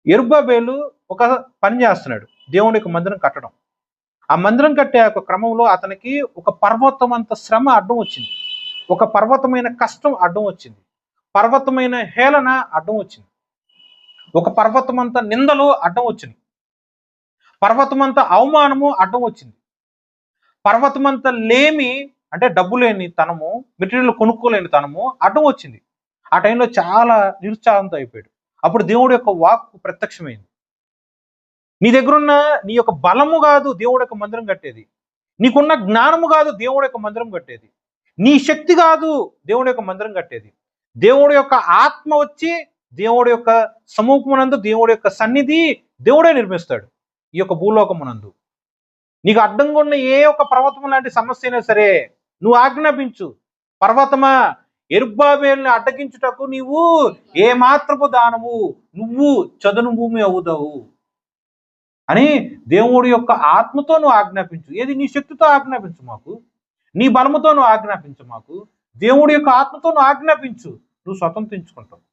యెరుబ్బయలు ఒక పని చేస్తున్నాడు. దేవుని యొక్క మందిరం కట్టడం. ఆ మందిరం కట్టే ఒక క్రమంలో అతనికి ఒక పర్వతమంత శ్రమ అడ్డం వచ్చింది. ఒక పర్వతమైన కష్టం అడ్డం వచ్చింది. పర్వతమైన హేళన అడ్డం వచ్చింది. ఒక పర్వతమంత నిందలు అడ్డం వచ్చింది. పర్వతమంత అవమానము అడ్డం వచ్చింది. పర్వతమంత లేమి అంటే డబ్బు లేని తనము, మెటీరియల్ కొనుక్కోలేని తనము అడ్డం వచ్చింది. ఆ టైంలో చాలా నిరుత్సాహంతో అయిపోయాడు. అప్పుడు దేవుడి యొక్క వాక్కు ప్రత్యక్షమైంది. నీ దగ్గరున్న నీ యొక్క బలము కాదు దేవుడి యొక్క మందిరం కట్టేది. నీకున్న జ్ఞానము కాదు దేవుడి యొక్క మందిరం కట్టేది. నీ శక్తి కాదు దేవుడి యొక్క మందిరం కట్టేది. దేవుడి యొక్క ఆత్మ వచ్చి దేవుడి యొక్క సముఖమునందు దేవుడి యొక్క సన్నిధి దేవుడే నిర్మిస్తాడు ఈ యొక్క భూలోకమునందు. నీకు అడ్డంగా ఉన్న ఏ ఒక్క పర్వతం లాంటి సమస్య అయినా సరే నువ్వు ఆజ్ఞాపించు. పర్వతమా, యెరుబ్బయలుని అడ్డగించుటకు నీవు ఏ మాత్రపు దానము, నువ్వు చదును భూమి అవుతావు అని దేవుడి యొక్క ఆత్మతో నువ్వు ఆజ్ఞాపించు. ఏది నీ శక్తితో ఆజ్ఞాపించు మాకు, నీ బలముతో నువ్వు ఆజ్ఞాపించు మాకు. దేవుడి యొక్క ఆత్మతో నువ్వు ఆజ్ఞాపించు, నువ్వు స్వతంత్రించుకుంటావు.